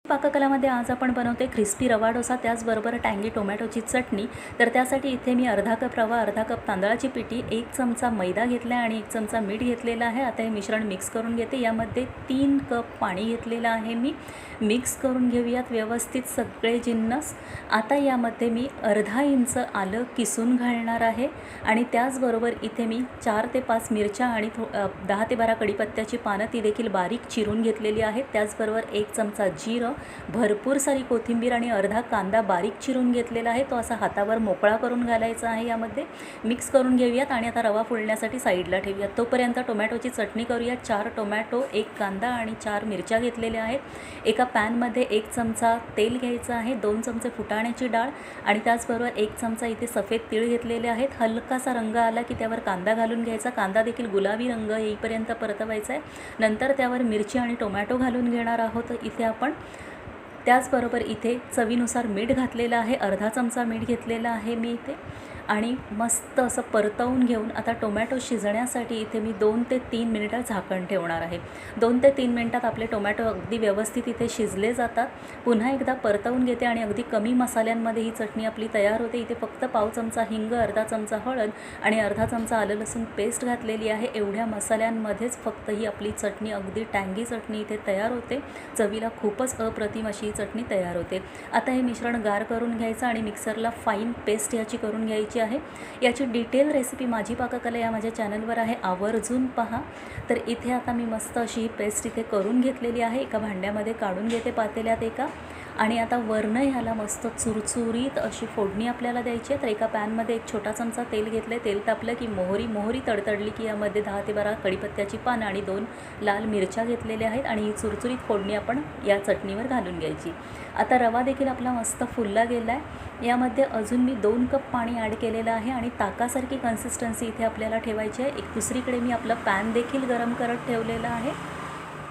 पाककलामध्ये आज आपण बनवते क्रिस्पी रवा डोसा, त्याचबरोबर टँगी टोमॅटोची चटणी। तर त्यासाठी इथे मी अर्धा कप रवा, अर्धा कप तांदळाची पिठी, 1 चमचा मैदा घेतला आहे आणि 1 चमचा मीठ घेतलेला आहे। आता हे मिश्रण मिक्स करून घेते। यामध्ये 3 कप पाणी घेतलेलं आहे। मी मिक्स करून घेऊयात व्यवस्थित सगळे जिन्नस। आता यामध्ये मी अर्धा इंच आलं किसून घालणार आहे आणि त्याचबरोबर इथे मी 4 ते 5 मिरच्या आणि 10 ते 12 कढीपत्त्याची पानं ती देखील बारीक चिरून घेतलेली आहेत। त्याचबरोबर 1 चमचा जिरं, भरपूर सारी कोथिंबीर आणि अर्धा कांदा बारीक चिरून घेतलेला आहे। तो असा हातावर मोकळा करून घालायचा आहे। यामध्ये मिक्स करून घेऊयात आणि आता रवा फुलण्यासाठी साईडला ठेवूयात। तोपर्यंत टोमॅटोची चटणी करूया। 4 टोमॅटो, 1 कांदा आणि 4 मिरच्या घेतलेल्या आहेत। एका पॅनमध्ये 1 चमचा तेल घ्यायचं आहे, 2 चमचे फुटाण्याची डाळ आणि त्याचबरोबर 1 चमचा इथे सफेद तीळ घेतलेले आहेत। हलकासा रंग आला की त्यावर कांदा घालून घ्यायचा। कांदा देखील गुलाबी रंग येईपर्यंत परतवायचा आहे। नंतर त्यावर मिरची आणि टोमॅटो घालून घेणार आहोत इथे आपण। त्याचबरोबर इथे चवीनुसार मीठ घातलेलं आहे, अर्धा चमचा मीठ घेतलेला आहे मी इथे आणि मस्त असं परतवून घेऊन आता टोमॅटो शिजण्यासाठी इथे मी 2 ते 3 मिनिटं झाकण ठेवणार आहे। 2 ते 3 मिनिटात आपले टोमॅटो अगदी व्यवस्थित इथे शिजले जातात। पुन्हा एकदा परतवून घेते आणि अगदी कमी मसाल्यांमध्ये ही चटणी आपली तयार होते। इथे फक्त पाव चमचा हिंग, अर्धा चमचा हळद आणि अर्धा चमचा आलं लसूण पेस्ट घातलेली आहे। एवढ्या मसाल्यांमध्येच फक्त ही आपली चटणी, अगदी टँगी चटणी इथे तयार होते। चवीला खूपच अप्रतिम अशी चटणी तयार होते। आता हे मिश्रण गार करून घ्यायचं आणि मिक्सरला फाईन पेस्ट याची करून घ्यायची आहे। याची डिटेल रेसिपी माझी पाककला या माझ्या चॅनलवर आहे, आवर्जून पहा। तर इथे आता मी मस्त अशी ही पेस्ट इथे करून घेतलेली आहे। एका भांड्यामध्ये काढून घेते पातेल्यात एका आणि आता वरनं ह्याला मस्त चुरचुरीत अशी फोडणी आपल्याला द्यायची आहे। तर एका पॅनमध्ये 1 छोटा चमचा तेल घेतले। तेल तापलं की मोहरी तडतडली की यामध्ये 10 ते 12 कढीपत्त्याची पानं आणि 2 लाल मिरच्या घेतलेल्या आहेत आणि ही चुरचुरीत फोडणी आपण या चटणीवर घालून घ्यायची। आता रवा देखील आपला मस्त फुलला गेला आहे। यामध्ये अजून मी 2 कप पाणी ॲड केलेलं आहे आणि ताकासारखी कन्सिस्टन्सी इथे आपल्याला ठेवायची आहे। एक दुसरीकडे मी आपलं पॅन देखील गरम करत ठेवलेलं आहे।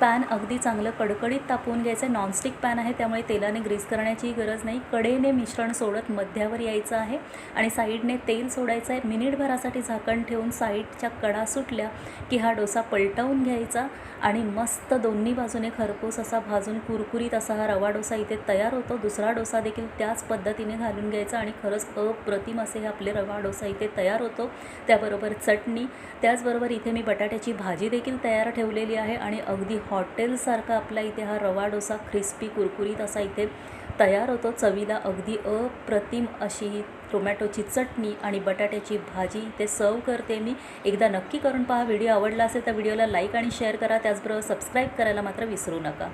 पॅन अगदी चांगलं कडकडीत तापवून घ्यायचं आहे। नॉनस्टिक पॅन आहे त्यामुळे तेलाने ग्रीस करण्याची गरज नाही। कडेने मिश्रण सोडत मध्यावर यायचं आहे आणि साईडने तेल सोडायचं आहे। मिनिटभरासाठी झाकण ठेवून साईडच्या कडा सुटल्या की हा डोसा पलटवून घ्यायचा आणि मस्त दोन्ही बाजूने खरपूस असा भाजून कुरकुरीत असा हा रवा डोसा इथे तयार होतो। दुसरा डोसा देखील त्याच पद्धतीने घालून घ्यायचा आणि खरंच अप्रतिम असे हे आपले रवा डोसा इथे तयार होतो। त्याबरोबर चटणी, त्याचबरोबर इथे मी बटाट्याची भाजी देखील तयार ठेवलेली आहे आणि अगदी हॉटेलसारखा आपला इथे हा रवा डोसा क्रिस्पी कुरकुरीत असा इथे तयार होतो। चवीला अगदी अप्रतिम अशी ही टोमॅटोची चटणी आणि बटाट्याची भाजी इथे सर्व करते मी। एकदा नक्की करून पहा। व्हिडिओ आवडला असेल तर व्हिडिओला लाईक आणि शेअर करा, त्याचबरोबर सबस्क्राईब करायला मात्र विसरू नका।